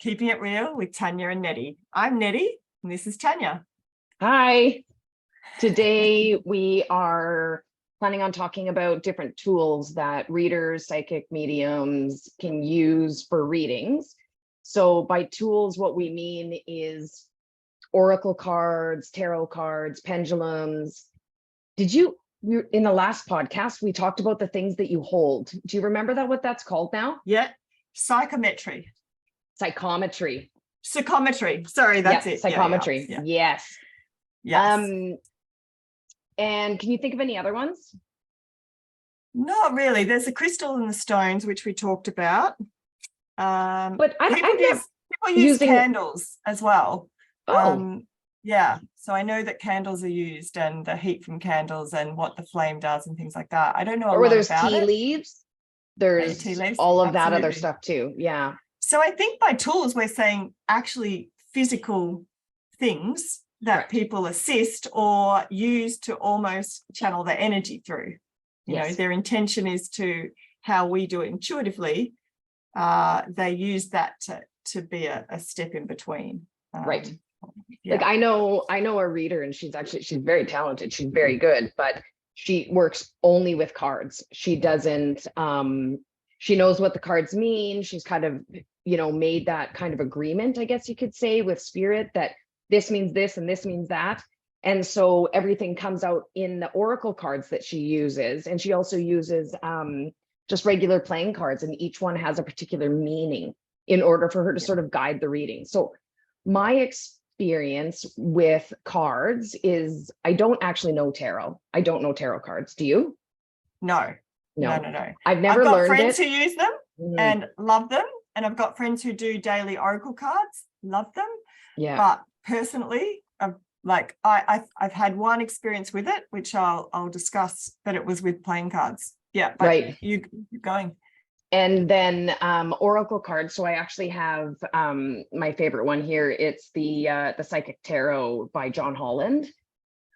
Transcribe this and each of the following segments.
Keeping It Real with Tania and Nette. I'm Nette and this is Tania. Hi. Today we are planning on talking about different tools that readers, psychic mediums can use for readings. So by tools, what we mean is oracle cards, tarot cards, pendulums. In the last podcast, we talked about the things that you hold. Do you remember what that's called now? Yeah, psychometry. Psychometry. Psychometry. Sorry, that's it. Psychometry. Yeah. Yes. Yes. And can you think of any other ones? Not really. There's the crystal and the stones, which we talked about. But people use candles as well. Oh. Yeah. So I know that candles are used and the heat from candles and what the flame does and things like that. I don't know a lot there's about tea it. leaves. There's tea leaves, all of absolutely. that other stuff too. Yeah. So I think by tools, we're saying actually physical things that people assist or use to almost channel their energy through. You know, their intention is to how we do it intuitively. They use that to be a step in between. Right. Yeah. Like I know a reader, and she's very talented. She's very good, but she works only with cards. She doesn't, she knows what the cards mean. She's kind of, made that kind of agreement, I guess you could say, with spirit that this means this and this means that. And so everything comes out in the oracle cards that she uses. And she also uses just regular playing cards, and each one has a particular meaning in order for her to sort of guide the reading. So my experience with cards is I don't actually know tarot. I don't know tarot cards. Do you? No. I've never learned it. I've got friends who use them and love them. And I've got friends who do daily oracle cards, love them. Yeah. But personally, I've had one experience with it, which I'll discuss, but it was with playing cards. Yeah. But right. You keep going. And then oracle cards. So I actually have my favorite one here. It's the Psychic Tarot by John Holland,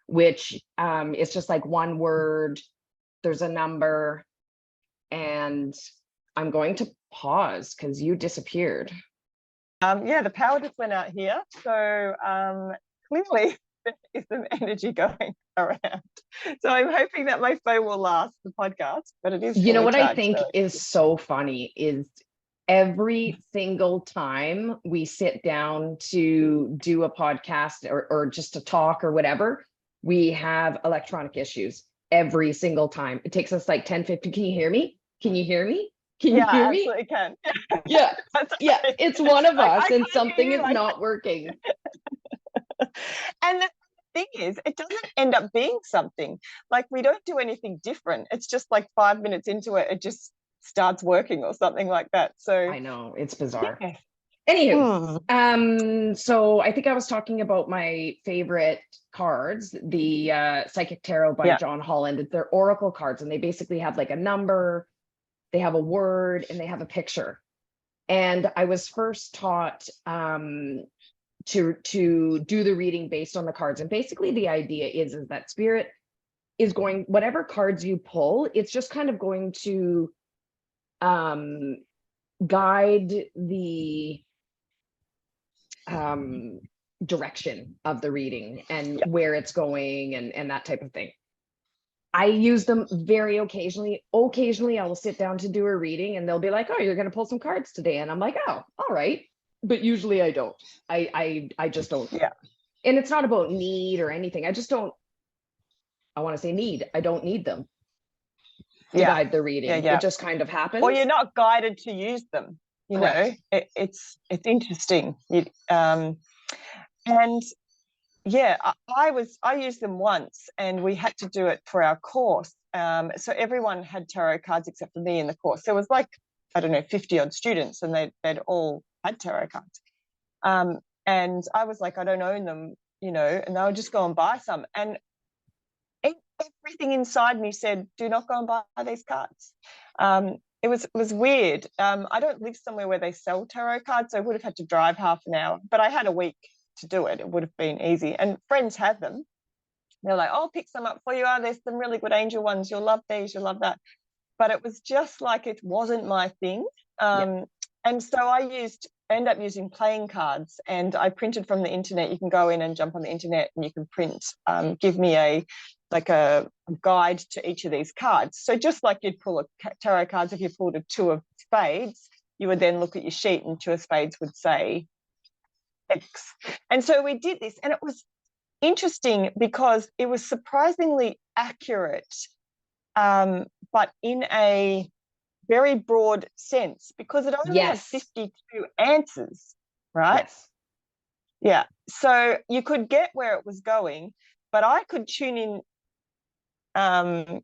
which is just like one word. There's a number, and I'm going to pause because you disappeared. The power just went out here. So clearly there is some energy going around. So I'm hoping that my phone will last the podcast, but it is. What I think is so funny is every single time we sit down to do a podcast or just to talk or whatever, we have electronic issues every single time. It takes us like 10, 15. Can you hear me? Can you hear me? Can you hear me? Absolutely can. Yeah. Yeah. It's one of us and something is not working. And the thing is, it doesn't end up being something. Like we don't do anything different. It's just like 5 minutes into it, it just starts working or something like that. So I know, it's bizarre. Yeah. Anywho, so I think I was talking about my favorite cards, the Psychic Tarot by John Holland. They're oracle cards, and they basically have like a number, they have a word, and they have a picture. And I was first taught to do the reading based on the cards. And basically the idea is that spirit is going, whatever cards you pull, it's just kind of going to guide the direction of the reading and where it's going and that type of thing. I use them very occasionally. Occasionally I will sit down to do a reading and they'll be like, oh, you're going to pull some cards today. And I'm like, oh, all right. But usually I don't. I just don't. Yeah. And it's not about need or anything. I just don't. I want to say need. I don't need them to guide the reading. It just kind of happens. Or you're not guided to use them. You know, it's interesting. And yeah, I used them once, and we had to do it for our course. So everyone had tarot cards except for me in the course. There was like, I don't know, 50 odd students, and they'd all had tarot cards. And I was like, I don't own them, and they would just go and buy some. And everything inside me said, do not go and buy these cards. It was weird. I don't live somewhere where they sell tarot cards, so I would have had to drive half an hour, but I had a week to do it. It would have been easy. And friends have them. They're like, I'll pick some up for you. Oh, there's some really good angel ones. You'll love these. You'll love that. But it was just like it wasn't my thing. And so I used end up using playing cards, and I printed from the internet. You can go in and jump on the internet and you can print, give me a guide to each of these cards. So just like you'd pull a tarot cards, if you pulled a 2 of spades, you would then look at your sheet and 2 of spades would say X. And so we did this, and it was interesting because it was surprisingly accurate, but in a very broad sense, because it only had 52 answers, right? Yes. Yeah. So you could get where it was going, but I could tune in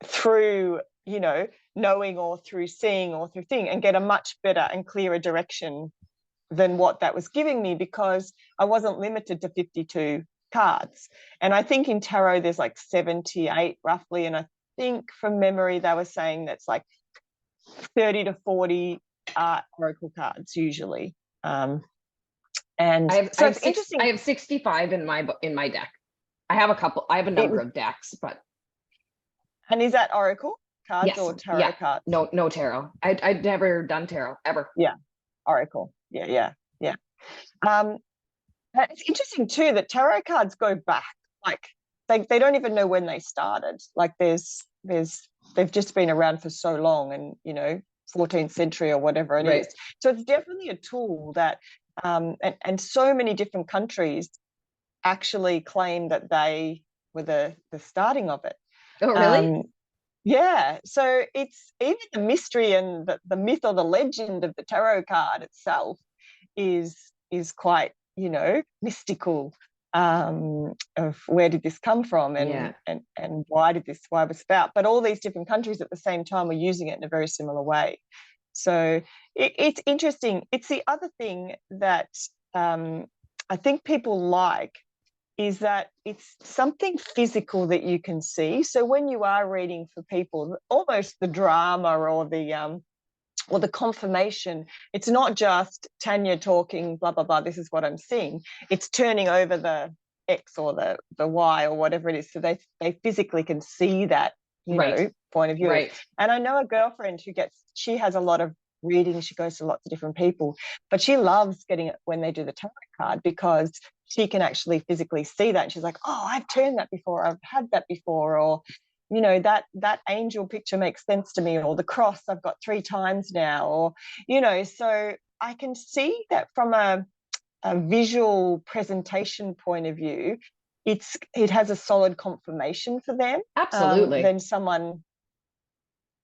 through, you know, knowing or through seeing or through thing, and get a much better and clearer direction than what that was giving me, because I wasn't limited to 52 cards. And I think in tarot there's like 78 roughly, and I think from memory they were saying that's like 30 to 40 oracle cards usually. And so it's interesting. I have 65 in my deck. I have a number of decks, but. And is that oracle cards or tarot cards? No tarot. I'd never done tarot ever. Yeah, oracle. Yeah. It's interesting too that tarot cards go back, like they don't even know when they started. Like they've just been around for so long, and 14th century or whatever it is. So it's definitely a tool that and so many different countries actually claim that they were the starting of it. Oh, really? Yeah. So it's even the mystery and the myth or the legend of the tarot card itself is quite, mystical, of where did this come from, and why was it about. But all these different countries at the same time were using it in a very similar way. So it's interesting. It's the other thing that I think people like, is that it's something physical that you can see. So when you are reading for people, almost the drama or the confirmation, it's not just Tanya talking, blah, blah, blah, this is what I'm seeing. It's turning over the X or the Y or whatever it is. So they physically can see that, point of view. Right. And I know a girlfriend she has a lot of reading. She goes to lots of different people, but she loves getting it when they do the tarot card, because she can actually physically see that. And she's like, oh, I've turned that before, I've had that before, or that angel picture makes sense to me, or the cross I've got 3 times now, or so I can see that from a visual presentation point of view, it has a solid confirmation for them. Absolutely. Than someone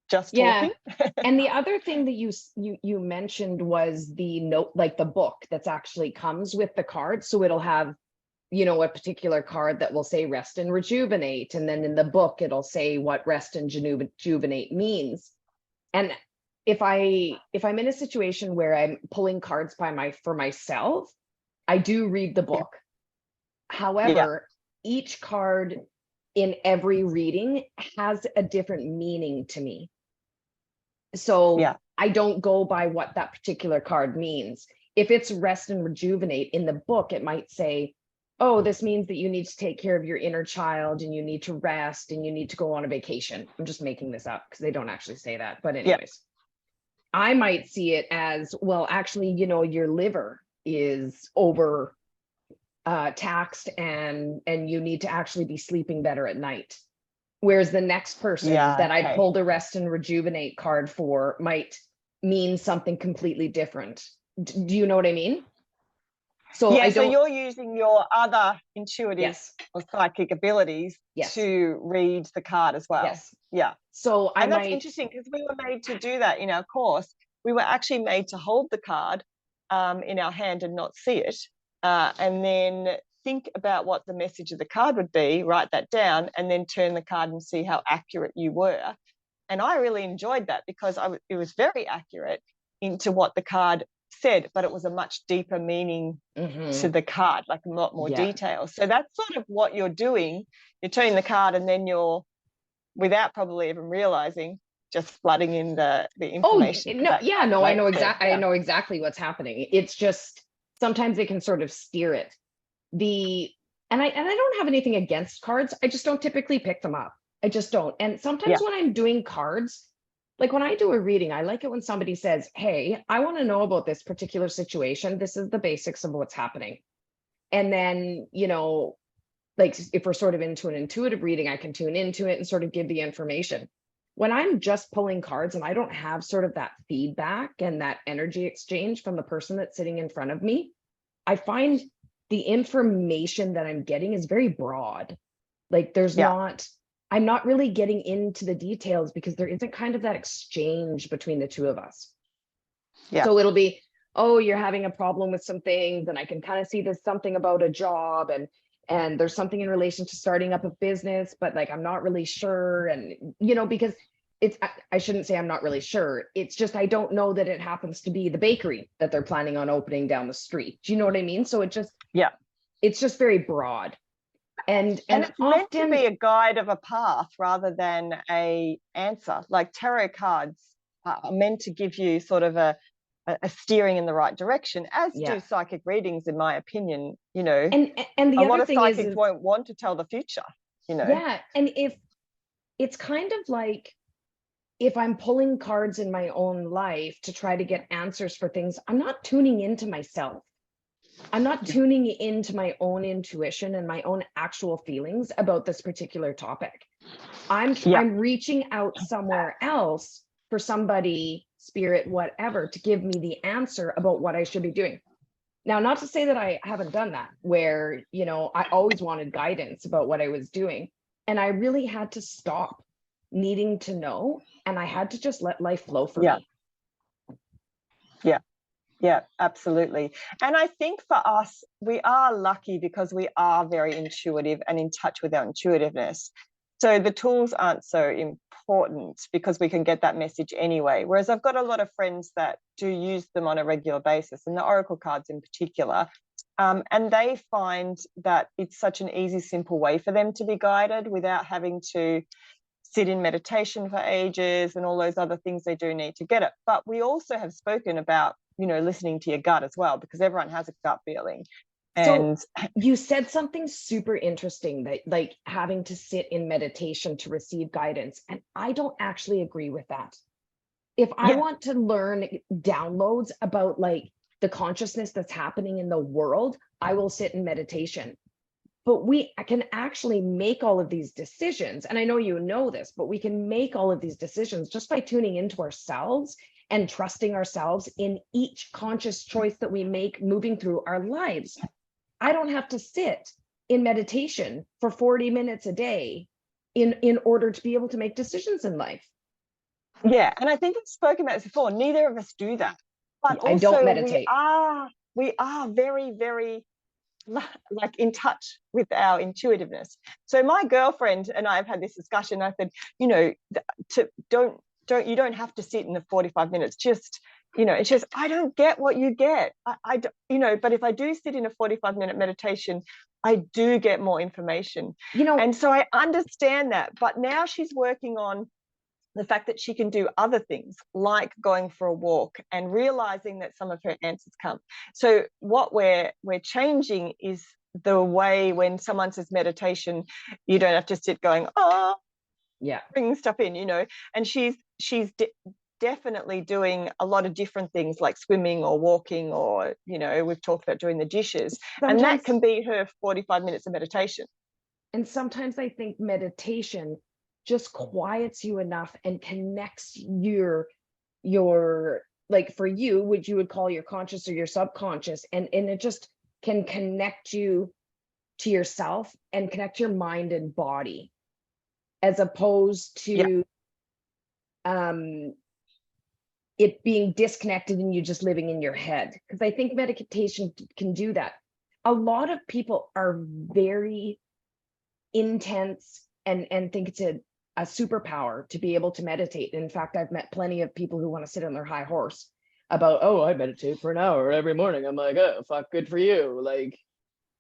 just talking. And the other thing that you mentioned was the note, like the book that's actually comes with the card. So it'll have, a particular card that will say rest and rejuvenate. And then in the book, it'll say what rest and rejuvenate means. And if I'm in a situation where I'm pulling cards for myself, I do read the book. However, each card in every reading has a different meaning to me. So I don't go by what that particular card means. If it's rest and rejuvenate in the book, it might say, oh, this means that you need to take care of your inner child and you need to rest and you need to go on a vacation. I'm just making this up because they don't actually say that. But anyways, I might see it as, well, actually, your liver is over taxed and you need to actually be sleeping better at night. Whereas the next person that I pulled a rest and rejuvenate card for might mean something completely different. Do you know what I mean? So so you're using your other intuitive or psychic abilities to read the card as well. So that's interesting, because we were made to do that in our course. We were actually made to hold the card in our hand and not see it, and then think about what the message of the card would be, write that down, and then turn the card and see how accurate you were. And I really enjoyed that, because it was very accurate into what the card said, but it was a much deeper meaning to the card, like a lot more detail. So that's sort of what you're doing. You're turning the card, and then you're, without probably even realizing, just flooding in the information. I know exactly. I know exactly what's happening. It's just sometimes they can sort of steer it. And I don't have anything against cards. I just don't typically pick them up. I just don't. And sometimes when I'm doing cards, Like when I do a reading, I like it when somebody says, hey, I want to know about this particular situation. This is the basics of what's happening. And then, you know, like if we're sort of into an intuitive reading, I can tune into it and sort of give the information. When I'm just pulling cards and I don't have sort of that feedback and that energy exchange from the person that's sitting in front of me, I find the information that I'm getting is very broad. Like there's not, I'm not really getting into the details because there isn't kind of that exchange between the two of us. Yeah. So it'll be, oh, you're having a problem with some things, and I can kind of see there's something about a job, and there's something in relation to starting up a business, but like I'm not really sure. And you know, because it's, I shouldn't say I'm not really sure. It's just I don't know that it happens to be the bakery that they're planning on opening down the street. Do you know what I mean? So it just, it's just very broad. And it's meant to often be a guide of a path rather than a answer. Like tarot cards are meant to give you sort of a steering in the right direction, as do psychic readings, in my opinion. You know, and the a other lot of thing psychics is won't want to tell the future, you know. Yeah. And if it's kind of like, if I'm pulling cards in my own life to try to get answers for things, I'm not tuning into myself. I'm not tuning into my own intuition and my own actual feelings about this particular topic. I'm reaching out somewhere else for somebody, spirit, whatever, to give me the answer about what I should be doing. Now, not to say that I haven't done that, where, you know, I always wanted guidance about what I was doing. And I really had to stop needing to know. And I had to just let life flow for me. Yeah, absolutely. And I think for us, we are lucky because we are very intuitive and in touch with our intuitiveness. So the tools aren't so important because we can get that message anyway. Whereas I've got a lot of friends that do use them on a regular basis, and the oracle cards in particular. And they find that it's such an easy, simple way for them to be guided without having to sit in meditation for ages and all those other things they do need to get it. But we also have spoken about, you know, listening to your gut as well, because everyone has a gut feeling. And so you said something super interesting, that like having to sit in meditation to receive guidance. And I don't actually agree with that. If I want to learn downloads about like the consciousness that's happening in the world, I will sit in meditation. But I can actually make all of these decisions. And I know you know this, but we can make all of these decisions just by tuning into ourselves and trusting ourselves in each conscious choice that we make moving through our lives. I don't have to sit in meditation for 40 minutes a day in order to be able to make decisions in life. Yeah, and I think I've spoken about this before. Neither of us do that. But also, I don't meditate. We are very, very like in touch with our intuitiveness. So my girlfriend and I have had this discussion. I said, you know, you don't have to sit in the 45 minutes. Just, you know, it's just, I don't get what you get. I you know, but if I do sit in a 45-minute meditation, I do get more information. You know, and so I understand that. But now she's working on the fact that she can do other things like going for a walk and realizing that some of her answers come. So what we're changing is the way when someone says meditation, you don't have to sit going, bringing stuff in, you know. And she's definitely doing a lot of different things like swimming or walking, or, you know, we've talked about doing the dishes. And that can be her 45 minutes of meditation. And sometimes I think meditation just quiets you enough and connects your like, for you, which you would call your conscious or your subconscious, and it just can connect you to yourself and connect your mind and body, as opposed to it being disconnected and you just living in your head. Because I think meditation can do that. A lot of people are very intense and think it's a superpower to be able to meditate. In fact, I've met plenty of people who want to sit on their high horse about, oh, I meditate for an hour every morning. I'm like, oh, fuck, good for you.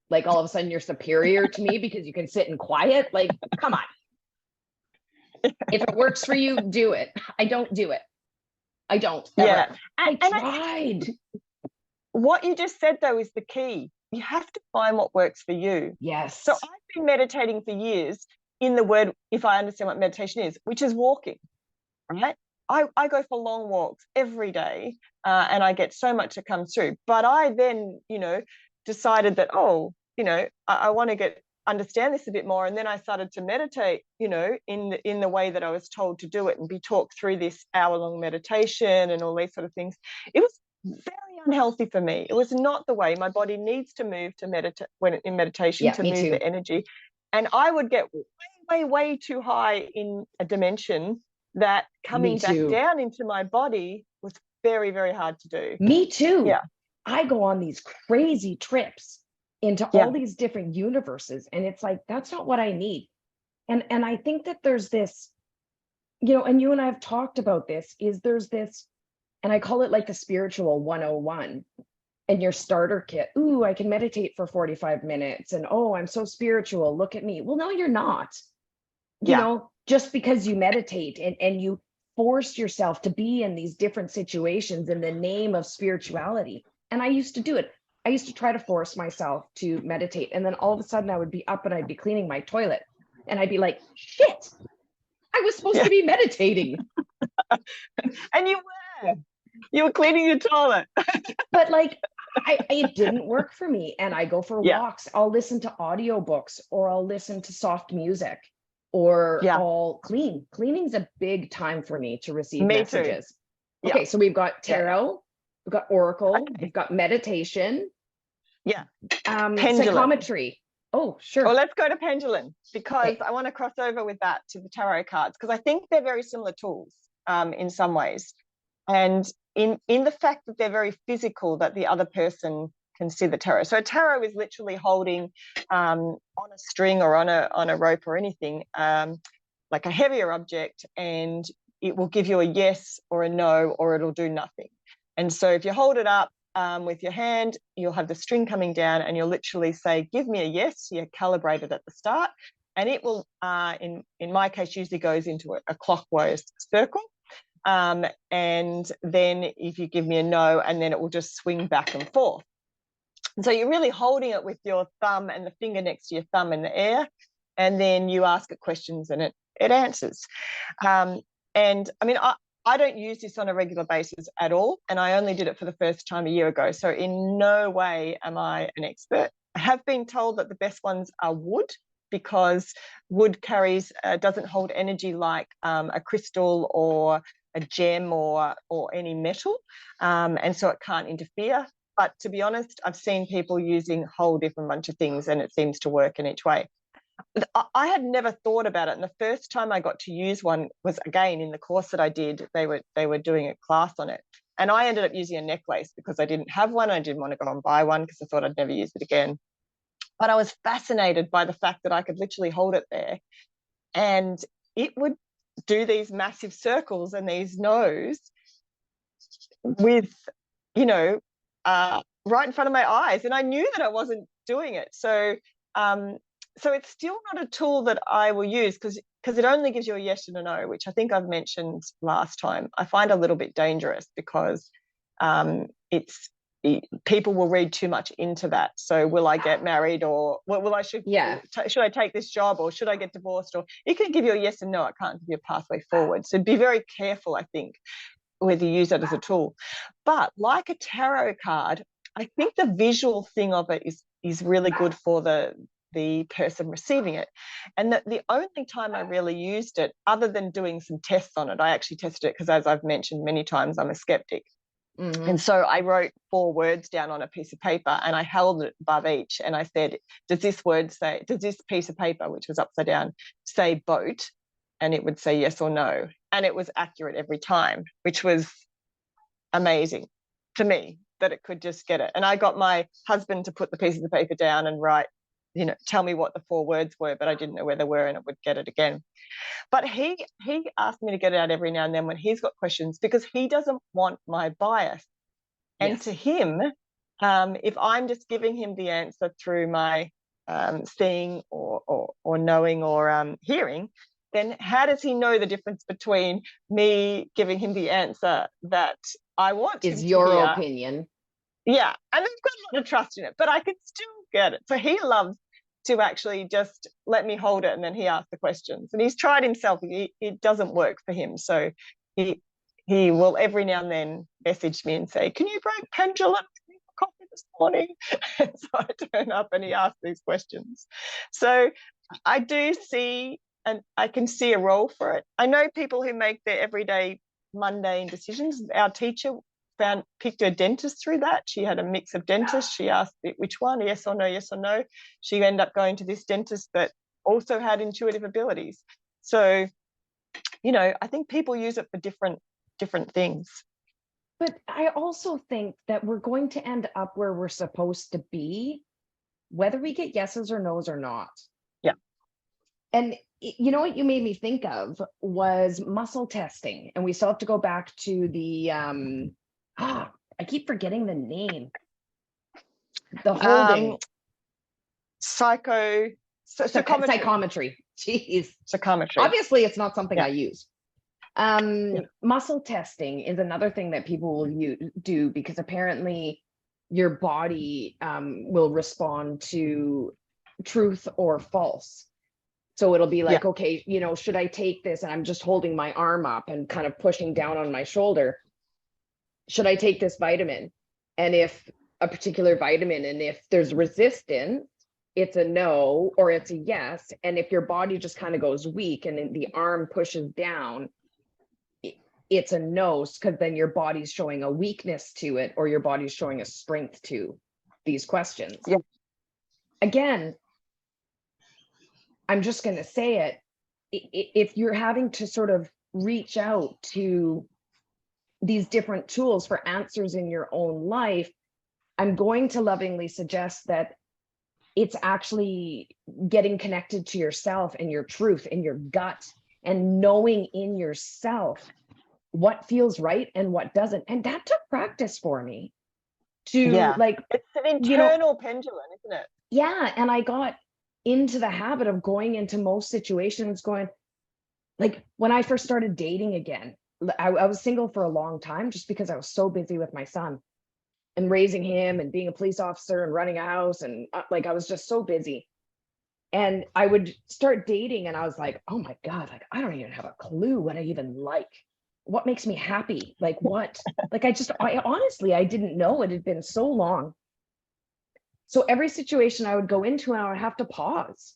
Like all of a sudden you're superior to me because you can sit in quiet. Like, come on. If it works for you, do it. I don't do it. I don't. Ever. Yeah. I tried. What you just said, though, is the key. You have to find what works for you. Yes. So I've been meditating for years in the word, if I understand what meditation is, which is walking, right? I go for long walks every day, and I get so much that comes through. But I then, decided that, I want to understand this a bit more. And then I started to meditate, in the way that I was told to do it, and be talked through this hour-long meditation and all these sort of things. It was very unhealthy for me. It was not the way. My body needs to move to meditate when in meditation, to move the energy. And I would get way too high in a dimension that coming back down into my body was very, very hard to do. Me too. Yeah. I go on these crazy trips into all these different universes, and it's like, that's not what I need. And I think that there's this, and you and I have talked about this, is there's this, and I call it like the spiritual 101, and your starter kit. Ooh, I can meditate for 45 minutes, and oh, I'm so spiritual, look at me. Well, no, you're not. Just because you meditate and you force yourself to be in these different situations in the name of spirituality. And I used to do it. I used to try to force myself to meditate. And then all of a sudden I would be up and I'd be cleaning my toilet. And I'd be like, shit, I was supposed to be meditating. And you were cleaning your toilet. But like, it didn't work for me. And I go for walks. I'll listen to audiobooks, or I'll listen to soft music, or I'll clean. Cleaning's a big time for me to receive messages. Too. Okay, so we've got tarot, we've got oracle, we've got meditation. Psychometry. Oh, sure. Well, let's go to pendulum, because I want to cross over with that to the tarot cards, because I think they're very similar tools in some ways. And in the fact that they're very physical, that the other person can see the tarot. So a tarot is literally holding on a string or on a rope or anything, like a heavier object, and it will give you a yes or a no, or it'll do nothing. And so if you hold it up with your hand, you'll have the string coming down, and you'll literally say, give me a yes. You calibrate it at the start, and it will, in my case, usually goes into a clockwise circle. And then if you give me a no, and then it will just swing back and forth. And so you're really holding it with your thumb and the finger next to your thumb in the air, and then you ask it questions and it answers. And I mean, I don't use this on a regular basis at all, and I only did it for the first time a year ago. So in no way am I an expert. I have been told that the best ones are wood, because wood doesn't hold energy like a crystal or a gem or any metal, and so it can't interfere. But to be honest, I've seen people using a whole different bunch of things, and it seems to work in each way. I had never thought about it, and the first time I got to use one was, again, in the course that I did. They were doing a class on it, and I ended up using a necklace because I didn't have one. I didn't want to go and buy one because I thought I'd never use it again. But I was fascinated by the fact that I could literally hold it there, and it would do these massive circles and these no's with, right in front of my eyes, and I knew that I wasn't doing it. So it's still not a tool that I will use, because it only gives you a yes and a no, which I think I've mentioned last time. I find a little bit dangerous, because people will read too much into that. So will I get married, or should I take this job, or should I get divorced? Or it can give you a yes and no. It can't give you a pathway forward. So be very careful, I think, whether you use that as a tool. But like a tarot card, I think the visual thing of it is really good for the person receiving it. And the only time I really used it, other than doing some tests on it, I actually tested it because, as I've mentioned many times, I'm a skeptic. Mm-hmm. And so I wrote 4 words down on a piece of paper, and I held it above each, and I said, does this piece of paper, which was upside down, say boat? And it would say yes or no. And it was accurate every time, which was amazing to me, that it could just get it. And I got my husband to put the pieces of paper down and write, tell me what the 4 words were, but I didn't know where they were, and it would get it again. But he asked me to get it out every now and then when he's got questions, because he doesn't want my bias. And to him, if I'm just giving him the answer through my seeing or knowing or hearing, then how does he know the difference between me giving him the answer that I want is your opinion? Yeah, and I've got a lot of trust in it, but I can still get it. So he loves to actually just let me hold it, and then he asks the questions. And he's tried himself; it doesn't work for him. So he he will every now and then message me and say, can you bring pendulum for coffee this morning? And so I turn up and he asks these questions. So I do see, and I can see a role for it. I know people who make their everyday mundane decisions. Our teacher picked her dentist through that. She had a mix of dentists. She asked which one, yes or no, yes or no. She ended up going to this dentist that also had intuitive abilities. So, you know, I think people use it for different things. But I also think that we're going to end up where we're supposed to be, whether we get yeses or nos or not. Yeah. And you know what you made me think of was muscle testing. And we still have to go back to the, I keep forgetting the name. The holding. Psychometry. Psychometry. Jeez. Psychometry. Obviously, it's not something I use. Muscle testing is another thing that people will do, because apparently your body will respond to truth or false. So it'll be like, okay, you know, should I take this? And I'm just holding my arm up and kind of pushing down on my shoulder. Should I take this vitamin? And if a particular vitamin, and if there's resistance, it's a no or it's a yes. And if your body just kind of goes weak and the arm pushes down, it's a no, because then your body's showing a weakness to it, or your body's showing a strength to these questions. Yeah. Again, I'm just going to say it. If you're having to sort of reach out to these different tools for answers in your own life, I'm going to lovingly suggest that it's actually getting connected to yourself and your truth and your gut, and knowing in yourself what feels right and what doesn't. And that took practice for me to like, it's an internal pendulum, isn't it? Yeah. And I got into the habit of going into most situations going, like when I first started dating again, I was single for a long time just because I was so busy with my son and raising him and being a police officer and running a house. And like, I was just so busy. And I would start dating and I was like, oh my God, like, I don't even have a clue what I even like. What makes me happy? Like what? Like, I honestly, I didn't know. It had been so long. So every situation I would go into, and I would have to pause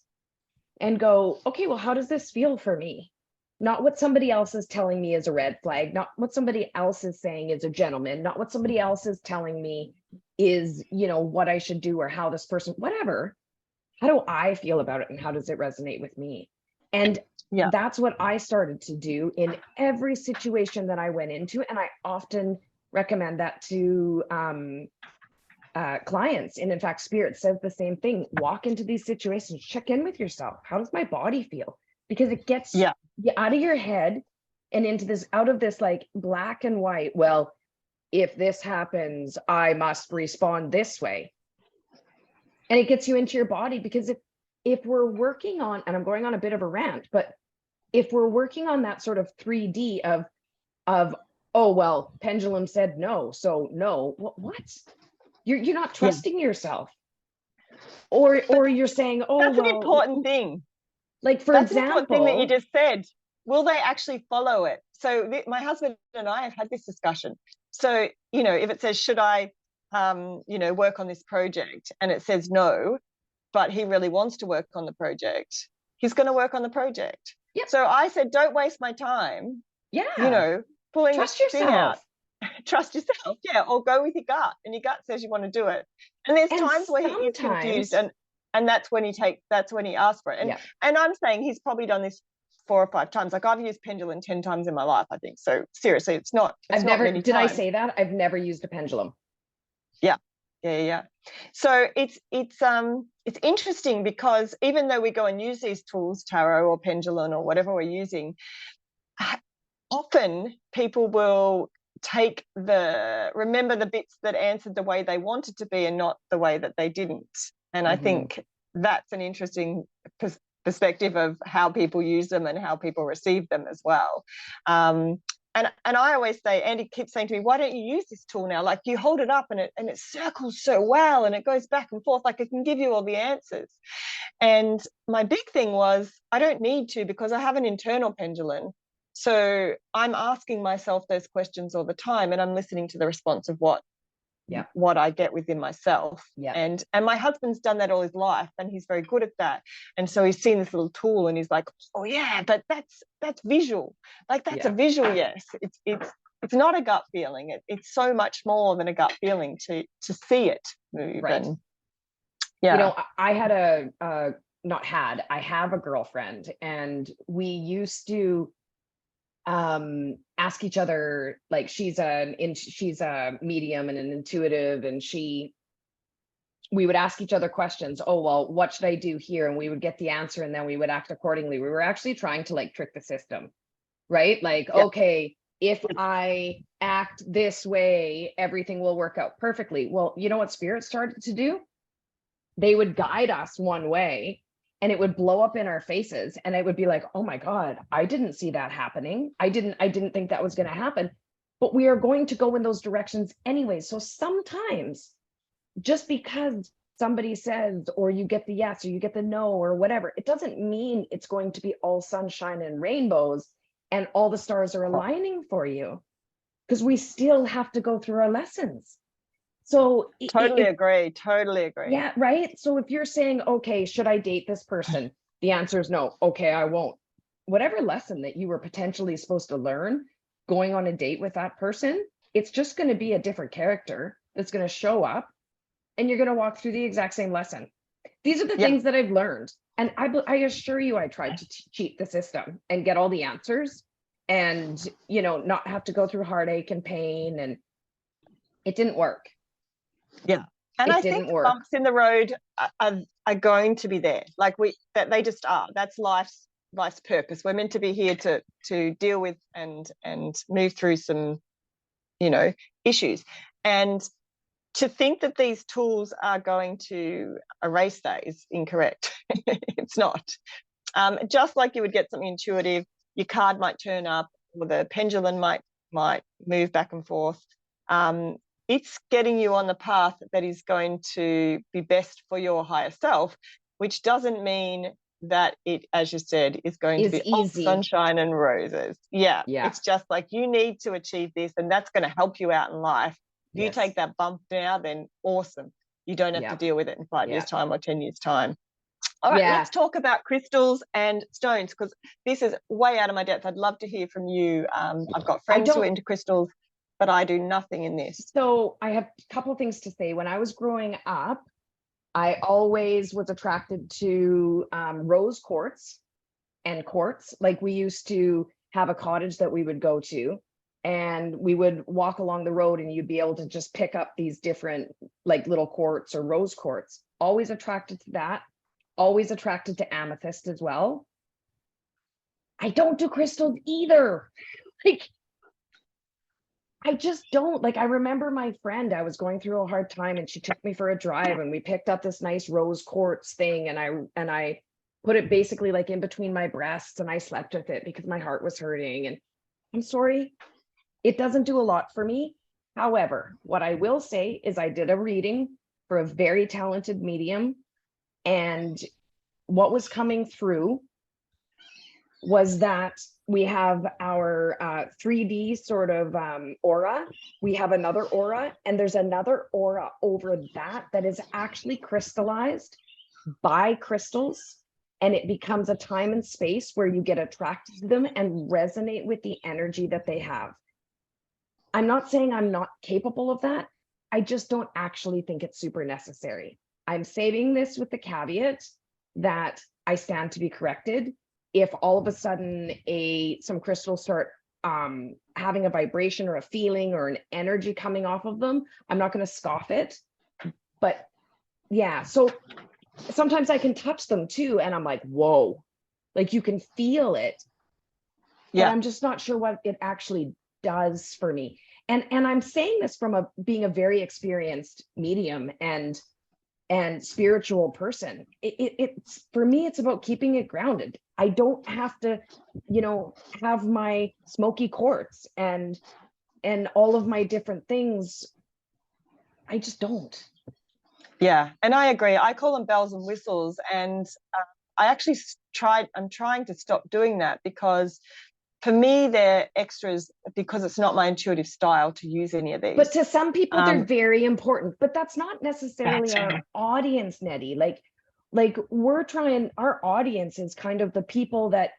and go, okay, well, how does this feel for me? Not what somebody else is telling me is a red flag, not what somebody else is saying is a gentleman, not what somebody else is telling me is, you know, what I should do or how this person, whatever. How do I feel about it and how does it resonate with me? And that's what I started to do in every situation that I went into. And I often recommend that to clients. And in fact, Spirit says the same thing. Walk into these situations, check in with yourself. How does my body feel? Because it gets you out of your head and into this, out of this like black and white. Well, if this happens, I must respond this way. And it gets you into your body, because if we're working on, and I'm going on a bit of a rant, but if we're working on that sort of 3D of, oh, well, pendulum said no, so no, what? You're not trusting yourself. Or you're saying, oh, that's an important thing. Like, for that's example, an important thing that you just said. Will they actually follow it? So my husband and I have had this discussion. So, you know, if it says, should I, you know, work on this project, and it says no, but he really wants to work on the project, he's going to work on the project. So I said, don't waste my time. You know, pulling trust this thing out. yourself. Trust yourself. Or go with your gut, and your gut says you want to do it. And there's times where he's confused, and that's when he asks for it. And I'm saying he's probably done this 4 or 5 times. Like, I've used pendulum 10 times in my life, I think. So seriously, it's not many did times. I say that? I've never used a pendulum. Yeah. So it's interesting, because even though we go and use these tools, tarot or pendulum or whatever we're using, often people will remember the bits that answered the way they wanted to be and not the way that they didn't. And I think that's an interesting perspective of how people use them and how people receive them as well. And I always say, Andy keeps saying to me, why don't you use this tool now? Like, you hold it up and it circles so well, and it goes back and forth, like it can give you all the answers. And my big thing was, I don't need to, because I have an internal pendulum. So I'm asking myself those questions all the time, and I'm listening to the response of what I get within myself. And my husband's done that all his life, and he's very good at that. And so he's seen this little tool and he's like, oh yeah, but that's visual. Like that's a visual, yes. It's not a gut feeling. It's so much more than a gut feeling to see it move. Right. And you know, I had I have a girlfriend, and we used to ask each other, like she's a medium and an intuitive, and we would ask each other questions. Oh, well, what should I do here? And we would get the answer, and then we would act accordingly. We were actually trying to like trick the system, right? Like, okay, if I act this way, everything will work out perfectly. Well, you know what Spirit started to do? They would guide us one way, and it would blow up in our faces, and it would be like, oh my God, I didn't see that happening. I didn't think that was going to happen, but we are going to go in those directions anyway. So sometimes just because somebody says, or you get the yes, or you get the no, or whatever, it doesn't mean it's going to be all sunshine and rainbows and all the stars are aligning for you, because we still have to go through our lessons. So totally agree. Yeah, right. So if you're saying, okay, should I date this person? The answer is no. Okay, I won't. Whatever lesson that you were potentially supposed to learn going on a date with that person, it's just going to be a different character that's going to show up, and you're going to walk through the exact same lesson. These are the things that I've learned. And I assure you, I tried to cheat the system and get all the answers and, you know, not have to go through heartache and pain, and it didn't work. Yeah. And I think bumps in the road are going to be there. Like that they just are. That's life's purpose. We're meant to be here to deal with and move through some, you know, issues. And to think that these tools are going to erase that is incorrect. It's not. Just like you would get something intuitive, your card might turn up, or the pendulum might move back and forth. It's getting you on the path that is going to be best for your higher self, which doesn't mean that it, as you said, is going to be all sunshine and roses. Yeah. It's just like, you need to achieve this, and that's going to help you out in life. If you take that bump now, then awesome. You don't have to deal with it in 5 years' time or 10 years' time. All right, let's talk about crystals and stones, because this is way out of my depth. I'd love to hear from you. I've got friends who are into crystals, but I do nothing in this. So I have a couple of things to say. When I was growing up, I always was attracted to rose quartz and quartz. Like, we used to have a cottage that we would go to, and we would walk along the road, and you'd be able to just pick up these different like little quartz or rose quartz. Always attracted to that. Always attracted to amethyst as well. I don't do crystals either. Like, I just don't. Like, I remember my friend, I was going through a hard time, and she took me for a drive, and we picked up this nice rose quartz thing, and I put it basically like in between my breasts, and I slept with it because my heart was hurting. And I'm sorry, it doesn't do a lot for me. However, what I will say is I did a reading for a very talented medium, and what was coming through was that we have our 3D sort of aura. We have another aura, and there's another aura over that is actually crystallized by crystals, and it becomes a time and space where you get attracted to them and resonate with the energy that they have. I'm not saying I'm not capable of that. I just don't actually think it's super necessary. I'm saving this with the caveat that I stand to be corrected. If all of a sudden some crystals start having a vibration or a feeling or an energy coming off of them, I'm not going to scoff it. But yeah, so sometimes I can touch them too, and I'm like, whoa, like you can feel it. But I'm just not sure what it actually does for me. And I'm saying this from being a very experienced medium and spiritual person. It's for me, it's about keeping it grounded. I don't have to, you know, have my smoky quartz and all of my different things. I just don't. Yeah, and I agree. I call them bells and whistles, and I'm trying to stop doing that, because for me, they're extras because it's not my intuitive style to use any of these. But to some people, they're very important. But that's not necessarily our audience, Nettie. Like we're trying, our audience is kind of the people that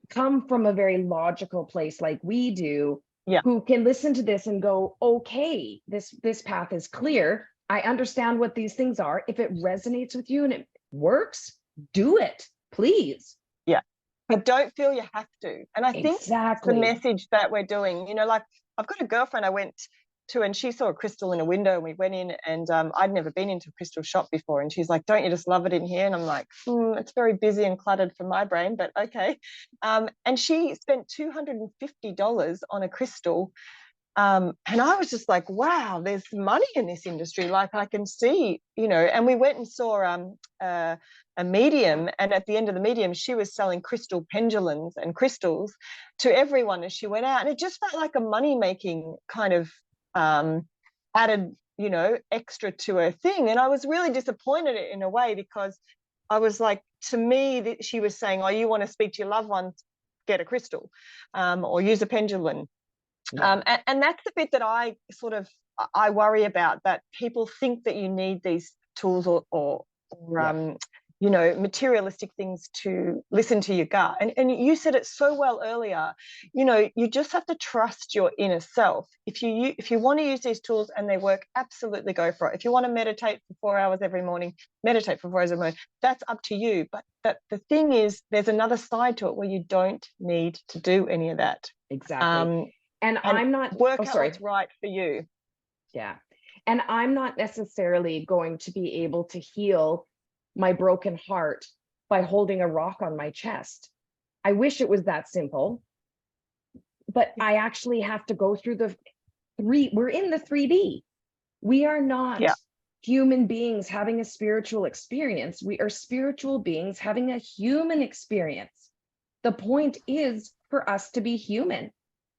come from a very logical place like we do, who can listen to this and go, okay, this path is clear. I understand what these things are. If it resonates with you and it works, do it, please. Yeah. But don't feel you have to. And I think that's the message that we're doing. You know, like I've got a girlfriend I went to and she saw a crystal in a window and we went in and I'd never been into a crystal shop before. And she's like, don't you just love it in here? And I'm like, it's very busy and cluttered for my brain, but okay. And she spent $250 on a crystal. And I was just like, wow, there's money in this industry. Like I can see, you know, and we went and saw a medium, and at the end of the medium, she was selling crystal pendulums and crystals to everyone as she went out. And it just felt like a money-making kind of added, you know, extra to her thing. And I was really disappointed in a way because I was like, to me, that she was saying, oh, you want to speak to your loved ones, get a crystal or use a pendulum. And that's the bit that I worry about, that people think that you need these tools or you know, materialistic things to listen to your gut. And you said it so well earlier, you know, you just have to trust your inner self. If you want to use these tools and they work, absolutely go for it. If you want to meditate for 4 hours every morning, meditate for 4 hours every morning. That's up to you. But the thing is, there's another side to it where you don't need to do any of that. Exactly. And I'm not work out what's right for you. Yeah. And I'm not necessarily going to be able to heal my broken heart by holding a rock on my chest. I wish it was that simple, but I actually have to go through we're in the 3D. We are not human beings having a spiritual experience. We are spiritual beings having a human experience. The point is for us to be human.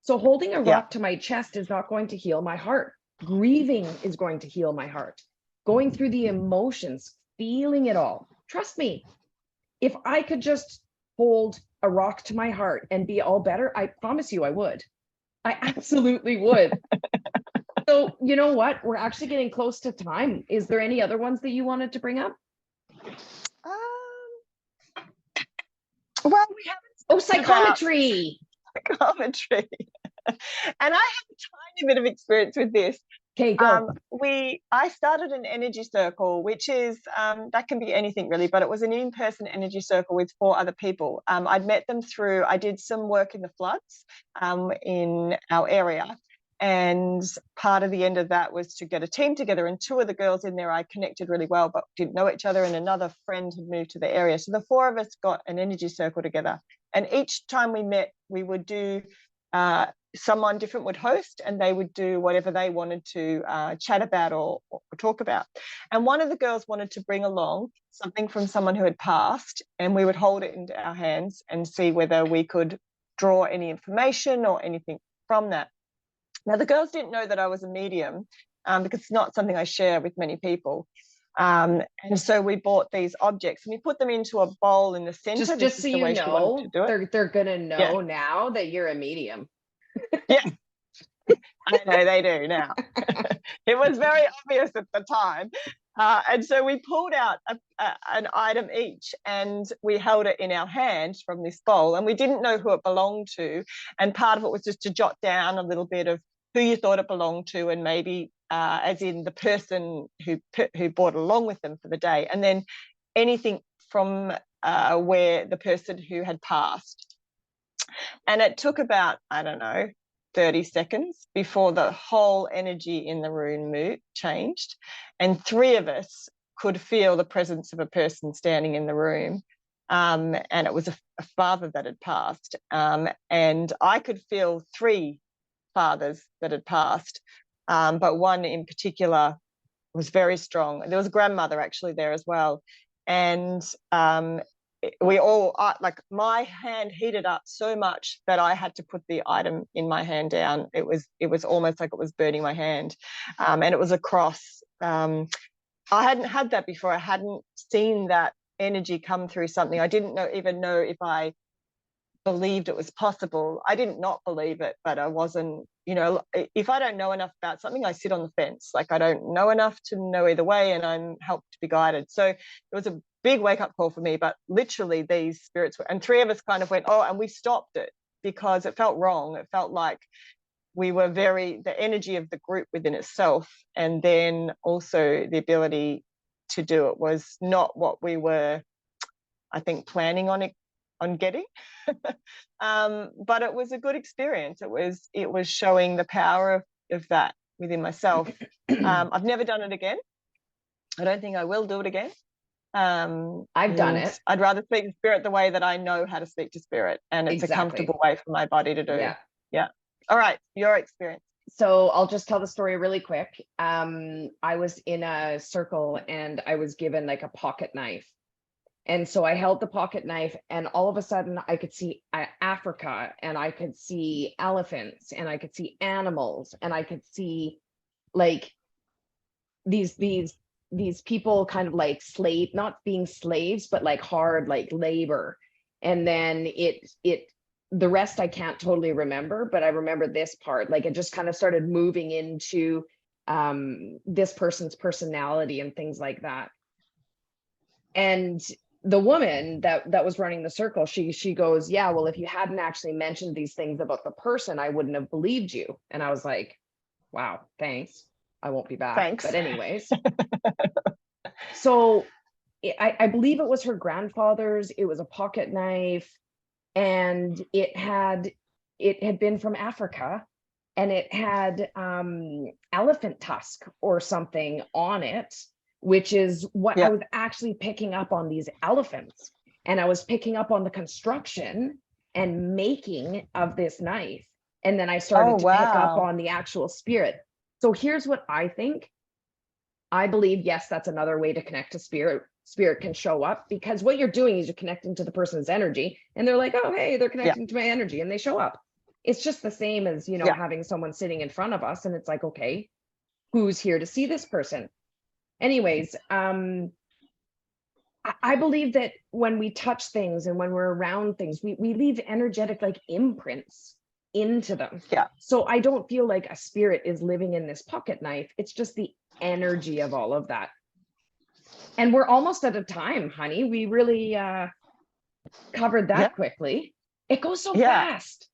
So holding a rock to my chest is not going to heal my heart. Grieving is going to heal my heart. Going through the emotions, feeling it all. Trust me, if I could just hold a rock to my heart and be all better, I promise you I would. I absolutely would. So you know what? We're actually getting close to time. Is there any other ones that you wanted to bring up? Well, we haven't. Psychometry. Psychometry. And I have a tiny bit of experience with this. Okay, go. I started an energy circle, which is that can be anything really, but it was an in-person energy circle with 4 other people. I'd met them I did some work in the floods in our area, and part of the end of that was to get a team together. And 2 of the girls in there I connected really well, but didn't know each other, and another friend had moved to the area. So the 4 of us got an energy circle together, and each time we met, we would do. Someone different would host, and they would do whatever they wanted to chat about or talk about. And one of the girls wanted to bring along something from someone who had passed, and we would hold it into our hands and see whether we could draw any information or anything from that. Now, the girls didn't know that I was a medium because it's not something I share with many people. And so we bought these objects and we put them into a bowl in the center. Just so you know, they're going to know now that you're a medium. Yeah, I know they do now. It was very obvious at the time. And so we pulled out an item each and we held it in our hand from this bowl, and we didn't know who it belonged to. And part of it was just to jot down a little bit of who you thought it belonged to, and maybe as in the person who brought it along with them for the day, and then anything from where the person who had passed. And it took about, I don't know, 30 seconds before the whole energy in the room changed. And 3 of us could feel the presence of a person standing in the room. And it was a father that had passed. And I could feel 3 fathers that had passed. But one in particular was very strong. There was a grandmother actually there as well. And we all, like, my hand heated up so much that I had to put the item in my hand down. It was almost like it was burning my hand. And it was a cross. I hadn't had that before. I hadn't seen that energy come through something. I didn't even know if I believed it was possible. I didn't not believe it, but I wasn't, if I don't know enough about something, I sit on the fence. Like, I don't know enough to know either way, and I'm helped to be guided. So it was a big wake-up call for me, but literally these spirits and three of us kind of went, oh, and we stopped it because it felt wrong. It felt like we were the energy of the group within itself, and then also the ability to do it was not what we were, I think, planning on getting. But it was a good experience. It was showing the power of that within myself. I've never done it again. I don't think I will do it again. I've done it. I'd rather speak to spirit the way that I know how to speak to spirit, and it's a comfortable way for my body to do. Yeah. All right, your experience. So I'll just tell the story really quick. I was in a circle and I was given like a pocket knife. And so I held the pocket knife, and all of a sudden I could see Africa, and I could see elephants, and I could see animals, and I could see like these people kind of like not being slaves, but like hard, like labor. And then the rest I can't totally remember, but I remember this part. Like, it just kind of started moving into this person's personality and things like that. And the woman that was running the circle, she goes, yeah, well, if you hadn't actually mentioned these things about the person, I wouldn't have believed you. And I was like, wow, thanks. I won't be back. Thanks. But anyways, so I believe it was her grandfather's. It was a pocket knife, and it had been from Africa, and it had elephant tusk or something on it, which is what I was actually picking up on, these elephants. And I was picking up on the construction and making of this knife. And then I started to pick up on the actual spirit. So here's what I think. I believe, yes, that's another way to connect to spirit. Spirit can show up, because what you're doing is you're connecting to the person's energy, and they're like, oh, hey, they're connecting to my energy, and they show up. It's just the same as, having someone sitting in front of us, and it's like, okay, who's here to see this person? Anyways, I believe that when we touch things and when we're around things, we leave energetic like imprints into them. Yeah. So I don't feel like a spirit is living in this pocket knife. It's just the energy of all of that. And we're almost out of time, honey. We really covered that quickly. It goes so fast.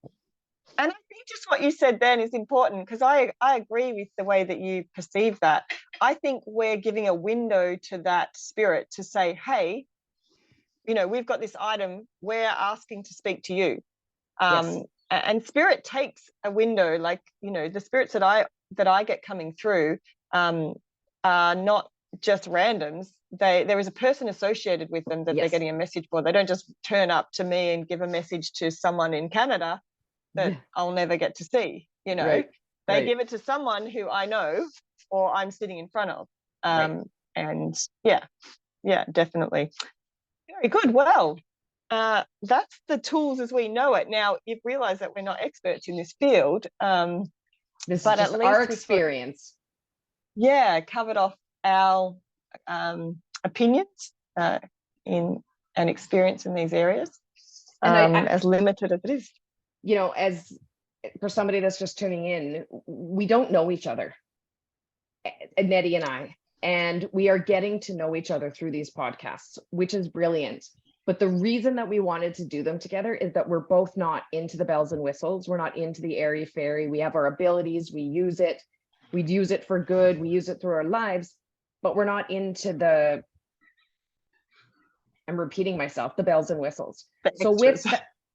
And I think just what you said then is important, because I agree with the way that you perceive that. I think we're giving a window to that spirit to say, hey, we've got this item, we're asking to speak to you. And spirit takes a window, like, the spirits that I get coming through are not just randoms. There is a person associated with them that they're getting a message for. They don't just turn up to me and give a message to someone in Canada that I'll never get to see. They give it to someone who I know or I'm sitting in front of. And definitely. Very good. Well, that's the tools as we know it. Now, you've realized that we're not experts in this field. This is just our experience. Covered off our opinions in and experience in these areas, and as limited as it is. As for somebody that's just tuning in, we don't know each other, Nette and I, and we are getting to know each other through these podcasts, which is brilliant. But the reason that we wanted to do them together is that we're both not into the bells and whistles. We're not into the airy fairy. We have our abilities. We use it. We use it for good. We use it through our lives, but we're not into the, I'm repeating myself, the bells and whistles. So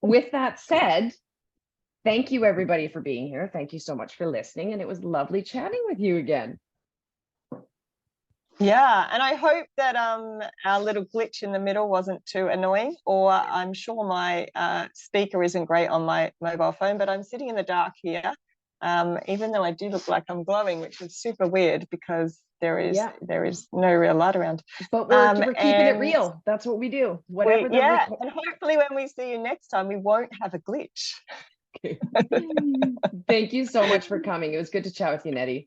with that said, thank you everybody for being here. Thank you so much for listening. And it was lovely chatting with you again. Yeah, and I hope that our little glitch in the middle wasn't too annoying, or I'm sure my speaker isn't great on my mobile phone, but I'm sitting in the dark here, even though I do look like I'm glowing, which is super weird because there is no real light around. But we're keeping it real. That's what we do. Whatever. And hopefully when we see you next time, we won't have a glitch. Thank you so much for coming. It was good to chat with you, Nette.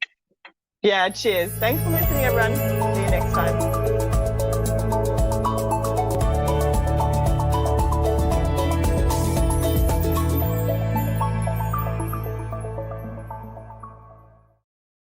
Yeah, cheers. Thanks for listening, everyone. See you next time.